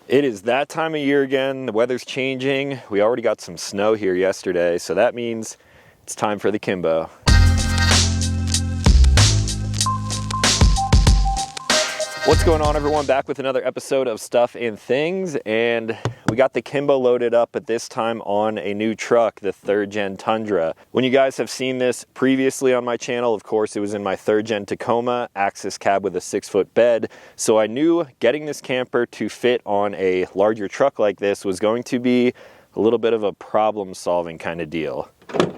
It is that time of year again. The weather's changing. We already got some snow here yesterday, so that means it's time for the Kimbo. What's going on, everyone? Back with another episode of Stuff and Things, and we got the Kimbo loaded up, but this time on a new truck, the 3rd Gen Tundra. When you guys have seen this previously on my channel, of course, it was in my 3rd Gen Tacoma, access cab with a 6-foot bed, so I knew getting this camper to fit on a larger truck like this was going to be a little bit of a problem-solving kind of deal.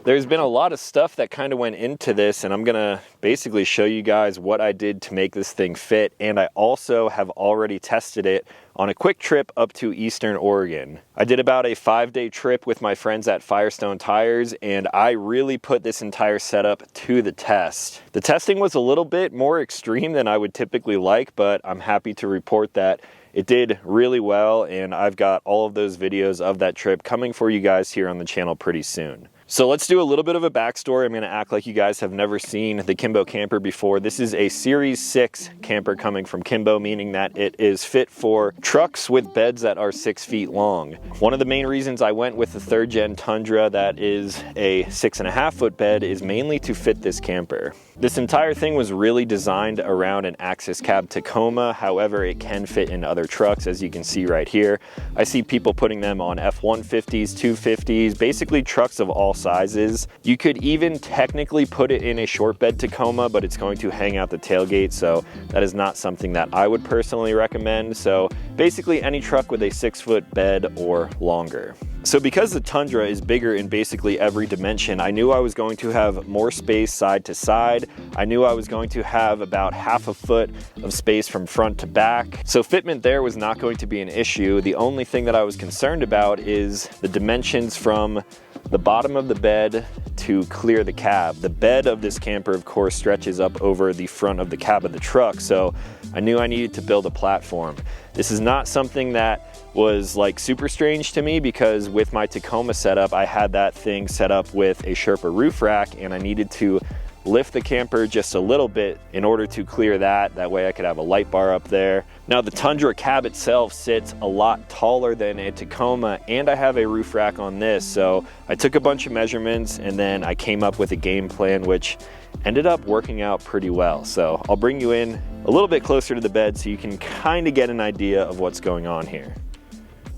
There's been a lot of stuff that kind of went into this, and I'm gonna basically show you guys what I did to make this thing fit, and I also have already tested it on a quick trip up to Eastern Oregon. I did about a 5-day trip with my friends at Firestone Tires, and I really put this entire setup to the test. The testing was a little bit more extreme than I would typically like, but I'm happy to report that it did really well, and I've got all of those videos of that trip coming for you guys here on the channel pretty soon. So let's do a little bit of a backstory. I'm gonna act like you guys have never seen the Kimbo camper before. This is a Series 6 camper coming from Kimbo, meaning that it is fit for trucks with beds that are 6 feet long. One of the main reasons I went with the 3rd Gen Tundra that is a 6.5-foot bed is mainly to fit this camper. This entire thing was really designed around an access cab Tacoma. However, it can fit in other trucks, as you can see right here. I see people putting them on F-150s, 250s, basically trucks of all sizes. You could even technically put it in a short bed Tacoma, but it's going to hang out the tailgate, so that is not something that I would personally recommend. So basically any truck with a 6-foot bed or longer. So because the Tundra is bigger in basically every dimension, I knew I was going to have more space side to side. I knew I was going to have about half a foot of space from front to back. So fitment there was not going to be an issue. The only thing that I was concerned about is the dimensions from the bottom of the bed to clear the cab. The bed of this camper, of course, stretches up over the front of the cab of the truck, so I knew I needed to build a platform. This is not something that was like super strange to me, because with my Tacoma setup, I had that thing set up with a Sherpa roof rack, and I needed to lift the camper just a little bit in order to clear that. That way I could have a light bar up there. Now the Tundra cab itself sits a lot taller than a Tacoma, and I have a roof rack on this. So I took a bunch of measurements and then I came up with a game plan, which ended up working out pretty well. So I'll bring you in a little bit closer to the bed so you can kind of get an idea of what's going on here.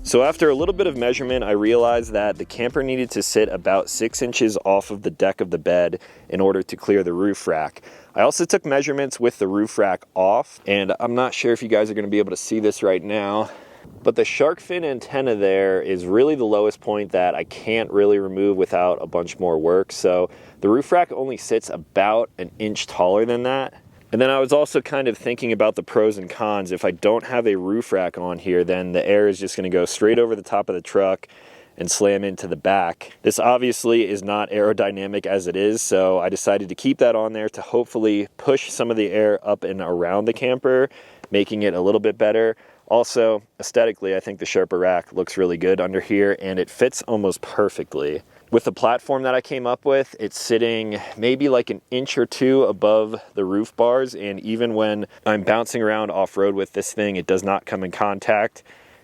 So after a little bit of measurement, I realized that the camper needed to sit about 6 inches off of the deck of the bed in order to clear the roof rack. I also took measurements with the roof rack off, and I'm not sure if you guys are going to be able to see this right now, but the shark fin antenna there is really the lowest point that I can't really remove without a bunch more work. So the roof rack only sits about an inch taller than that. And then I was also kind of thinking about the pros and cons. If I don't have a roof rack on here, then the air is just going to go straight over the top of the truck and slam into the back. This obviously is not aerodynamic as it is, so I decided to keep that on there to hopefully push some of the air up and around the camper, making it a little bit better. Also, aesthetically, I think the Sherpa rack looks really good under here, and it fits almost perfectly. With the platform that I came up with, it's sitting maybe like an inch or two above the roof bars, and even when I'm bouncing around off-road with this thing, it does not come in contact.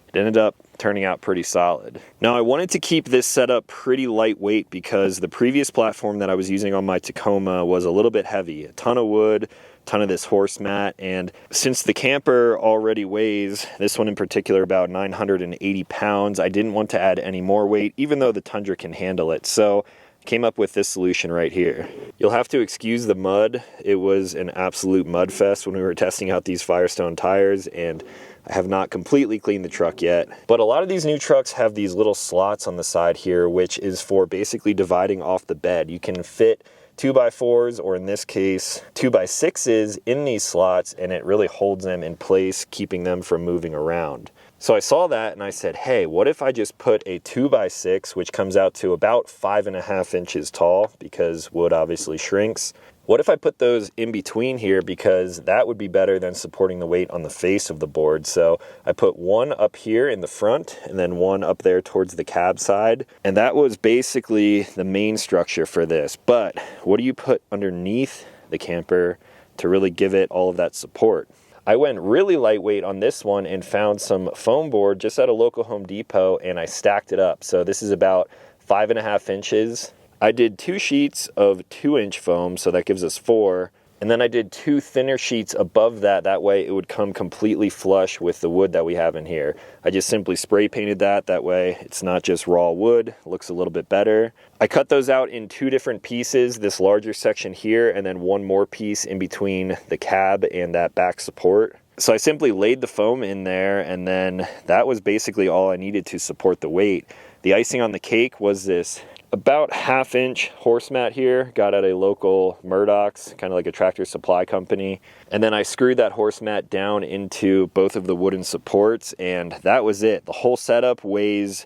It ended up turning out pretty solid. Now, I wanted to keep this setup pretty lightweight because the previous platform that I was using on my Tacoma was a little bit heavy. A ton of wood, ton of this horse mat, and since the camper already weighs, this one in particular, about 980 pounds, I didn't want to add any more weight, even though the Tundra can handle it. So I came up with this solution right here. You'll have to excuse the mud. It was an absolute mud fest when we were testing out these Firestone tires, and I have not completely cleaned the truck yet. But a lot of these new trucks have these little slots on the side here, which is for basically dividing off the bed. You can fit 2x4s, or in this case 2x6s, in these slots, and it really holds them in place, keeping them from moving around. So I saw that and I said, hey, what if I just put a 2x6, which comes out to about 5.5 inches tall, because wood obviously shrinks. What if I put those in between here, because that would be better than supporting the weight on the face of the board. So I put one up here in the front and then one up there towards the cab side. And that was basically the main structure for this. But what do you put underneath the camper to really give it all of that support? I went really lightweight on this one and found some foam board just at a local Home Depot, and I stacked it up. So this is about 5.5 inches. I did 2 sheets of 2-inch foam, so that gives us 4. And then I did 2 thinner sheets above that. That way it would come completely flush with the wood that we have in here. I just simply spray painted that. That way it's not just raw wood. It looks a little bit better. I cut those out in 2 different pieces, this larger section here, and then 1 more piece in between the cab and that back support. So I simply laid the foam in there, and then that was basically all I needed to support the weight. The icing on the cake was this about 1/2 inch horse mat here, got at a local Murdoch's, kind of like a Tractor Supply company. And then I screwed that horse mat down into both of the wooden supports, and that was it. The whole setup weighs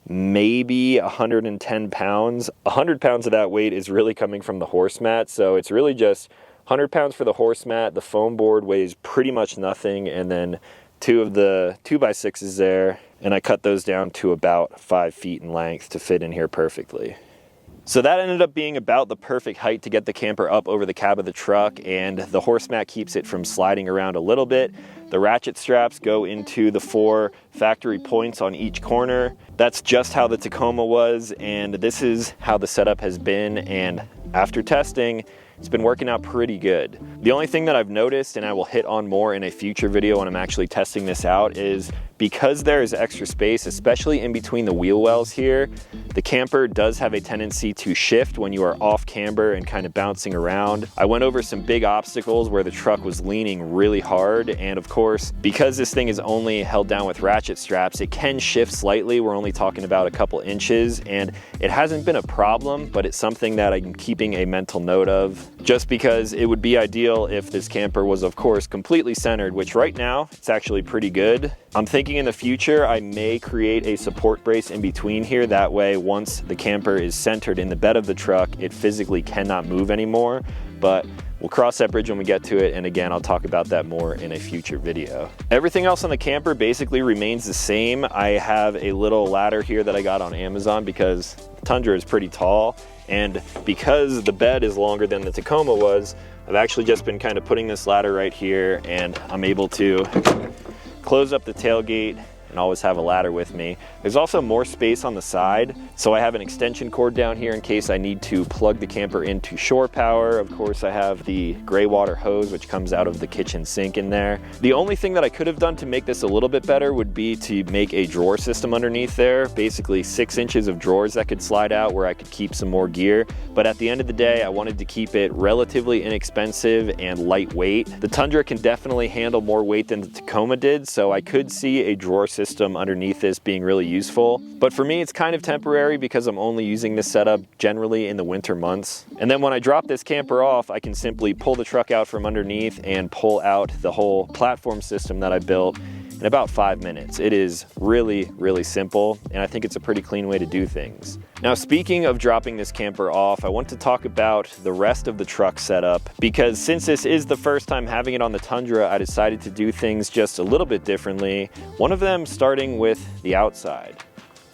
maybe 110 pounds. 100 pounds of that weight is really coming from the horse mat, so it's really just 100 pounds for the horse mat. The foam board weighs pretty much nothing, and then 2 of the 2x6s there, and I cut those down to about 5 feet in length to fit in here perfectly. So that ended up being about the perfect height to get the camper up over the cab of the truck, and the horse mat keeps it from sliding around a little bit. The ratchet straps go into the 4 factory points on each corner. That's just how the Tacoma was, and this is how the setup has been, and after testing, it's been working out pretty good. The only thing that I've noticed, and I will hit on more in a future video when I'm actually testing this out, is because there is extra space, especially in between the wheel wells here, the camper does have a tendency to shift when you are off camber and kind of bouncing around. I went over some big obstacles where the truck was leaning really hard, and of course, because this thing is only held down with ratchet straps, it can shift slightly. We're only talking about a couple inches, and it hasn't been a problem, but it's something that I'm keeping a mental note of, just because it would be ideal if this camper was, of course, completely centered, which right now, it's actually pretty good. I'm thinking in the future, I may create a support brace in between here. That way, once the camper is centered in the bed of the truck, it physically cannot move anymore, but we'll cross that bridge when we get to it, and again, I'll talk about that more in a future video. Everything else on the camper basically remains the same. I have a little ladder here that I got on Amazon because the Tundra is pretty tall, and because the bed is longer than the Tacoma was, I've actually just been kind of putting this ladder right here, and I'm able to close up the tailgate and always have a ladder with me. There's also more space on the side, so I have an extension cord down here in case I need to plug the camper into shore power. Of course, I have the gray water hose, which comes out of the kitchen sink in there. The only thing that I could have done to make this a little bit better would be to make a drawer system underneath there, basically 6 inches of drawers that could slide out where I could keep some more gear. But at the end of the day, I wanted to keep it relatively inexpensive and lightweight. The Tundra can definitely handle more weight than the Tacoma did, so I could see a drawer system underneath this being really useful. But for me, it's kind of temporary because I'm only using this setup generally in the winter months. And then when I drop this camper off, I can simply pull the truck out from underneath and pull out the whole platform system that I built in about 5 minutes. It is really, really simple, and I think it's a pretty clean way to do things. Now, speaking of dropping this camper off, I want to talk about the rest of the truck setup, because since this is the first time having it on the Tundra, I decided to do things just a little bit differently. One of them starting with the outside.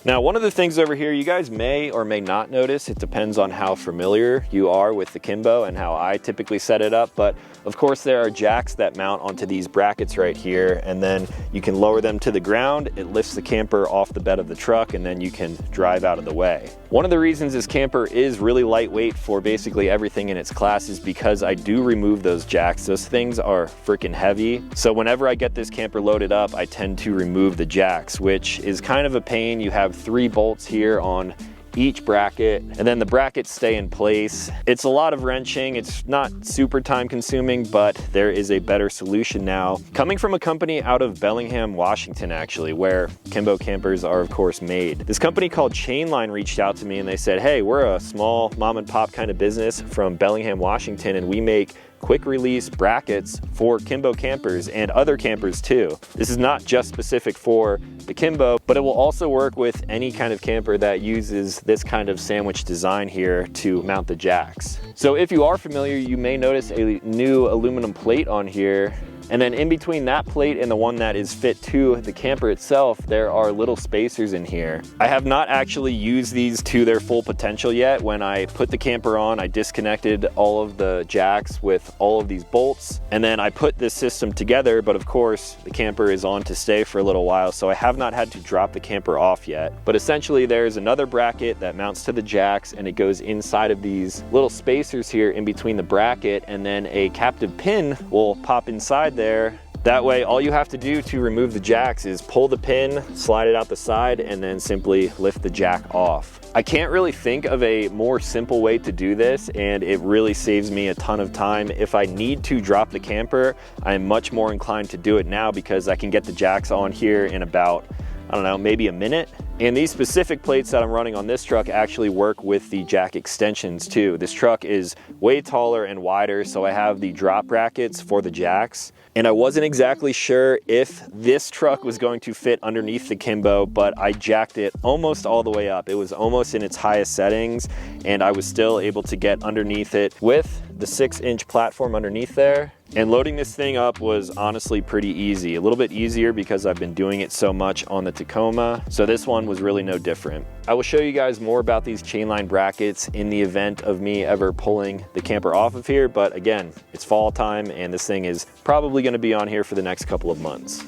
Now, one of the things over here you guys may or may not notice, it depends on how familiar you are with the Kimbo and how I typically set it up, but of course there are jacks that mount onto these brackets right here, and then you can lower them to the ground. It lifts the camper off the bed of the truck, and then you can drive out of the way. One of the reasons this camper is really lightweight for basically everything in its class is because I do remove those jacks. Those things are freaking heavy. So whenever I get this camper loaded up, I tend to remove the jacks, which is kind of a pain. You have 3 bolts here on each bracket, and then the brackets stay in place. It's a lot of wrenching. It's not super time consuming, but there is a better solution now, coming from a company out of Bellingham, Washington, actually, where Kimbo campers are of course made. This company called Chainline reached out to me and they said, hey, we're a small mom and pop kind of business from Bellingham, Washington, and we make quick release brackets for Kimbo campers and other campers too. This is not just specific for the Kimbo, but it will also work with any kind of camper that uses this kind of sandwich design here to mount the jacks. So if you are familiar, you may notice a new aluminum plate on here And then in between that plate and the one that is fit to the camper itself, there are little spacers in here. I have not actually used these to their full potential yet. When I put the camper on, I disconnected all of the jacks with all of these bolts, and then I put this system together, but of course the camper is on to stay for a little while, so I have not had to drop the camper off yet. But essentially there's another bracket that mounts to the jacks, and it goes inside of these little spacers here in between the bracket, and then a captive pin will pop inside there. That way, all you have to do to remove the jacks is pull the pin, slide it out the side, and then simply lift the jack off. I can't really think of a more simple way to do this, and it really saves me a ton of time. If I need to drop the camper, I'm much more inclined to do it now because I can get the jacks on here in about, I don't know, maybe a minute. And these specific plates that I'm running on this truck actually work with the jack extensions too. This truck is way taller and wider, so I have the drop brackets for the jacks. And I wasn't exactly sure if this truck was going to fit underneath the Kimbo, but I jacked it almost all the way up. It was almost in its highest settings, and I was still able to get underneath it with the 6-inch platform underneath there. And loading this thing up was honestly pretty easy. A little bit easier because I've been doing it so much on the Tacoma. So this one was really no different. I will show you guys more about these chainline brackets in the event of me ever pulling the camper off of here. But again, it's fall time and this thing is probably going to be on here for the next couple of months.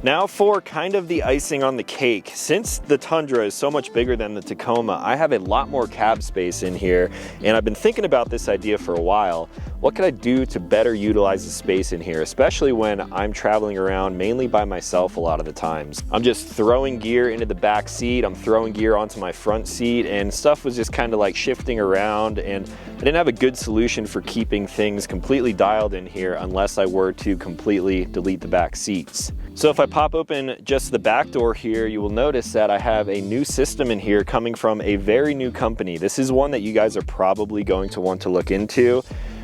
Now for kind of the icing on the cake. Since the Tundra is so much bigger than the Tacoma, I have a lot more cab space in here, and I've been thinking about this idea for a while. What could I do to better utilize the space in here, especially when I'm traveling around mainly by myself a lot of the times? I'm just throwing gear into the back seat, I'm throwing gear onto my front seat, and stuff was just kind of like shifting around, and I didn't have a good solution for keeping things completely dialed in here unless I were to completely delete the back seats. So if I pop open just the back door here, you will notice that I have a new system in here coming from a very new company. This is one that you guys are probably going to want to look into.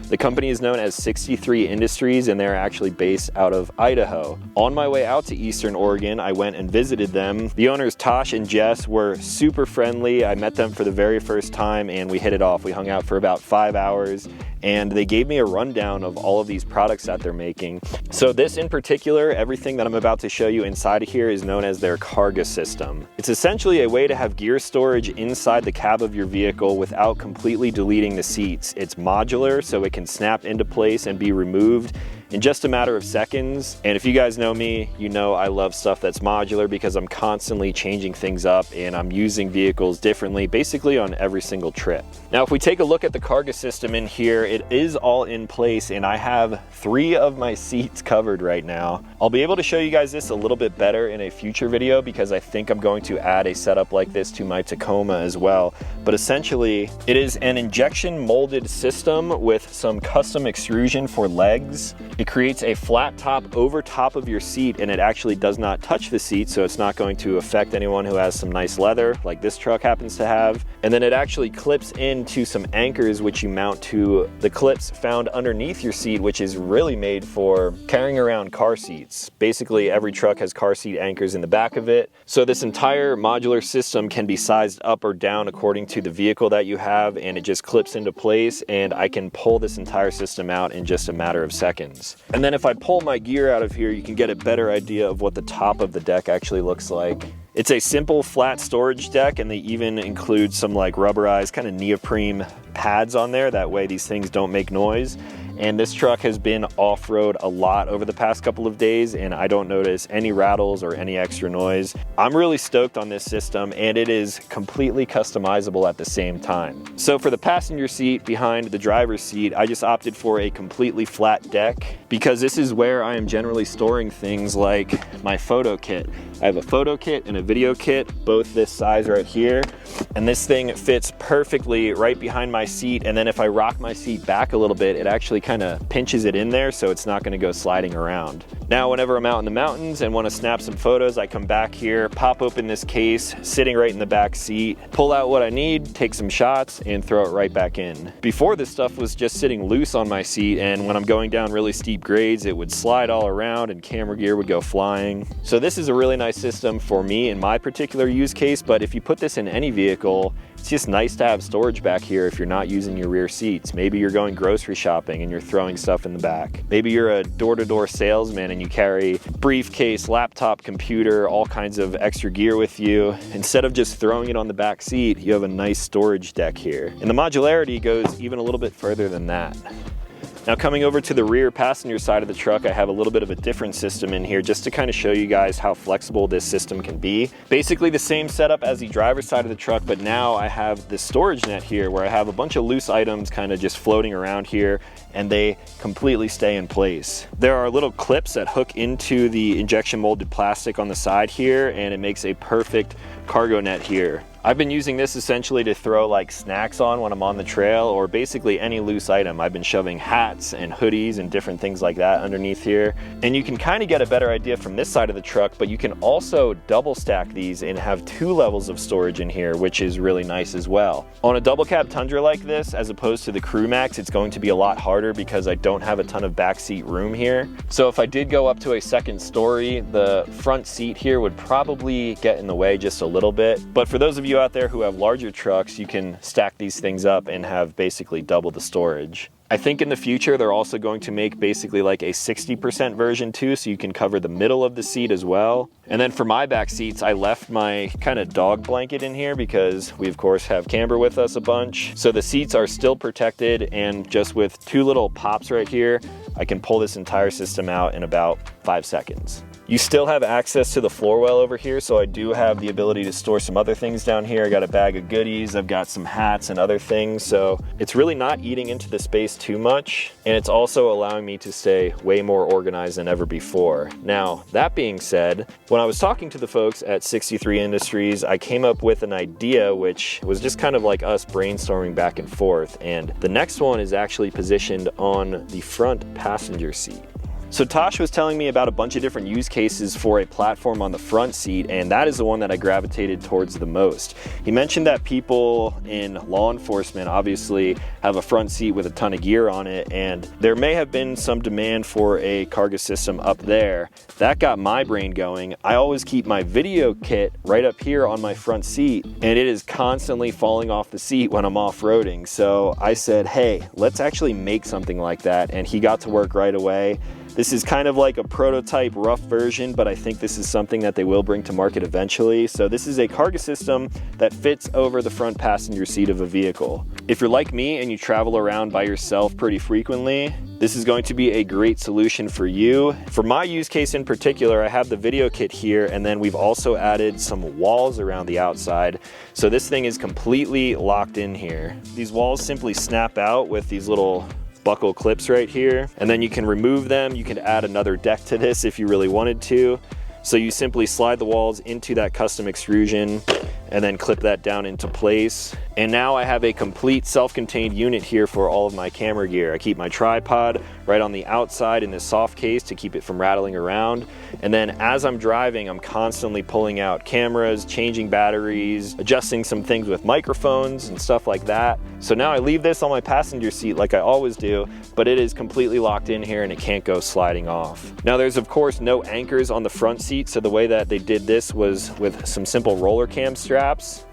The company is known as 63 Industries, and they're actually based out of Idaho. On my way out to Eastern Oregon, I went and visited them. The owners, Tosh and Jess, were super friendly. I met them for the very first time and we hit it off. We hung out for about 5 hours and they gave me a rundown of all of these products that they're making. So this in particular, everything that I'm about to show you inside of here is known as their cargo system. It's essentially a way to have gear storage inside the cab of your vehicle without completely deleting the seats. It's modular, so it can snap into place and be removed in just a matter of seconds. And if you guys know me, you know I love stuff that's modular because I'm constantly changing things up and I'm using vehicles differently basically on every single trip. Now if we take a look at the cargo system in here, it is all in place and I have 3 of my seats covered right now. I'll be able to show you guys this a little bit better in a future video because I think I'm going to add a setup like this to my Tacoma as well. But essentially it is an injection molded system with some custom extrusion for legs. It creates a flat top over top of your seat and it actually does not touch the seat, so it's not going to affect anyone who has some nice leather like this truck happens to have. And then it actually clips into some anchors which you mount to the clips found underneath your seat, which is really made for carrying around car seats. Basically every truck has car seat anchors in the back of it. So this entire modular system can be sized up or down according to the vehicle that you have, and it just clips into place and I can pull this entire system out in just a matter of seconds. And then if I pull my gear out of here, you can get a better idea of what the top of the deck actually looks like. It's a simple flat storage deck, and they even include some like rubberized kind of neoprene pads on there. That way these things don't make noise. And this truck has been off-road a lot over the past couple of days and I don't notice any rattles or any extra noise. I'm really stoked on this system and it is completely customizable at the same time. So for the passenger seat behind the driver's seat, I just opted for a completely flat deck because this is where I am generally storing things like my photo kit. I have a photo kit and a video kit, both this size right here. And this thing fits perfectly right behind my seat. And then if I rock my seat back a little bit, it actually kind of pinches it in there so it's not going to go sliding around. Now whenever I'm out in the mountains and want to snap some photos, I come back here, pop open this case sitting right in the back seat, pull out what I need, take some shots and throw it right back in. Before, this stuff was just sitting loose on my seat, and when I'm going down really steep grades it would slide all around and camera gear would go flying. So this is a really nice nice system for me in my particular use case, but if you put this in any vehicle, it's just nice to have storage back here if you're not using your rear seats. Maybe you're going grocery shopping and you're throwing stuff in the back. Maybe you're a door-to-door salesman and you carry briefcase, laptop, computer, all kinds of extra gear with you. Instead of just throwing it on the back seat, you have a nice storage deck here. And the modularity goes even a little bit further than that. Now coming over to the rear passenger side of the truck, I have a little bit of a different system in here just to kind of show you guys how flexible this system can be. Basically the same setup as the driver's side of the truck, but now I have this storage net here where I have a bunch of loose items kind of just floating around here, and they completely stay in place. There are little clips that hook into the injection molded plastic on the side here, and it makes a perfect cargo net here. I've been using this essentially to throw like snacks on when I'm on the trail, or basically any loose item. I've been shoving hats and hoodies and different things like that underneath here. And you can kind of get a better idea from this side of the truck, but you can also double stack these and have 2 levels of storage in here, which is really nice as well. On a double cab Tundra like this, as opposed to the Crew Max, it's going to be a lot harder because I don't have a ton of backseat room here. So if I did go up to a second story, the front seat here would probably get in the way just a little bit. But for those of you out there who have larger trucks, you can stack these things up and have basically double the storage. I think in the future they're also going to make basically like a 60% version too, so you can cover the middle of the seat as well. And then for my back seats, I left my kind of dog blanket in here because we of course have Camber with us a bunch. So the seats are still protected, and just with 2 little pops right here, I can pull this entire system out in about 5 seconds. You still have access to the floor well over here, so I do have the ability to store some other things down here. I got a bag of goodies, I've got some hats and other things, so it's really not eating into the space too much, and it's also allowing me to stay way more organized than ever before. Now, that being said, when I was talking to the folks at 63 Industries, I came up with an idea which was just kind of like us brainstorming back and forth, and the next one is actually positioned on the front passenger seat. So Tosh was telling me about a bunch of different use cases for a platform on the front seat, and that is the one that I gravitated towards the most. He mentioned that people in law enforcement obviously have a front seat with a ton of gear on it, and there may have been some demand for a cargo system up there. That got my brain going. I always keep my video kit right up here on my front seat, and it is constantly falling off the seat when I'm off-roading. So I said, hey, let's actually make something like that, and he got to work right away. This is kind of like a prototype rough version, but I think this is something that they will bring to market eventually. So this is a cargo system that fits over the front passenger seat of a vehicle. If you're like me and you travel around by yourself pretty frequently, this is going to be a great solution for you. For my use case in particular, I have the video kit here, and then we've also added some walls around the outside. So this thing is completely locked in here. These walls simply snap out with these little buckle clips right here, and then you can remove them. You can add another deck to this if you really wanted to. So you simply slide the walls into that custom extrusion and then clip that down into place. And now I have a complete self-contained unit here for all of my camera gear. I keep my tripod right on the outside in this soft case to keep it from rattling around. And then as I'm driving, I'm constantly pulling out cameras, changing batteries, adjusting some things with microphones and stuff like that. So now I leave this on my passenger seat like I always do, but it is completely locked in here and it can't go sliding off. Now there's of course no anchors on the front seat, so the way that they did this was with some simple roller cam straps.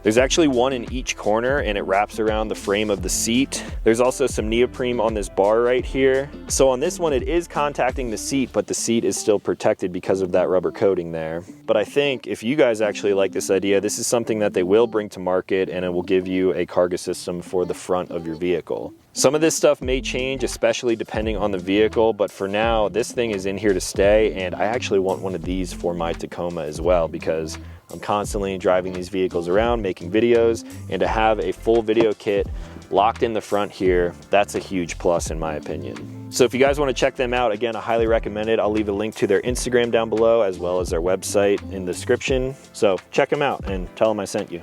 There's actually one in each corner and it wraps around the frame of the seat. There's also some neoprene on this bar right here. So on this one it is contacting the seat, but the seat is still protected because of that rubber coating there. But I think if you guys actually like this idea, this is something that they will bring to market, and it will give you a cargo system for the front of your vehicle. Some of this stuff may change, especially depending on the vehicle, but for now, this thing is in here to stay, and I actually want one of these for my Tacoma as well, because I'm constantly driving these vehicles around, making videos, and to have a full video kit locked in the front here, that's a huge plus in my opinion. So if you guys want to check them out, again, I highly recommend it. I'll leave a link to their Instagram down below, as well as their website in the description. So check them out and tell them I sent you.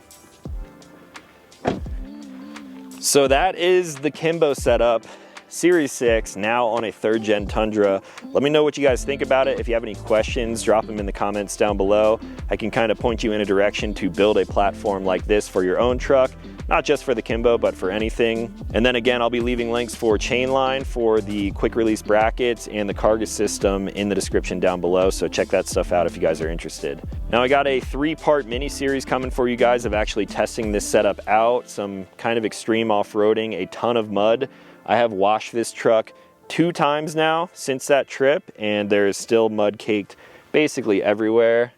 So that is the Kimbo setup, Series 6, now on a 3rd gen Tundra. Let me know what you guys think about it. If you have any questions, drop them in the comments down below. I can kind of point you in a direction to build a platform like this for your own truck. not just for the Kimbo, but for anything. And then again, I'll be leaving links for chain line, for the quick release brackets, and the Cargus system in the description down below, so check that stuff out if you guys are interested. Now I got a 3-part mini series coming for you guys of actually testing this setup out, some kind of extreme off-roading, a ton of mud. I have washed this truck 2 times now since that trip, and there is still mud caked basically everywhere.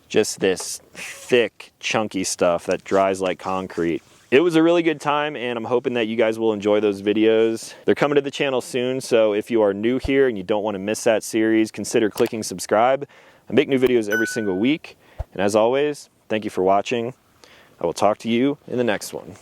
Just this thick, chunky stuff that dries like concrete. It was a really good time, and I'm hoping that you guys will enjoy those videos. They're coming to the channel soon, so if you are new here and you don't want to miss that series, consider clicking subscribe. I make new videos every single week, and as always, thank you for watching. I will talk to you in the next one.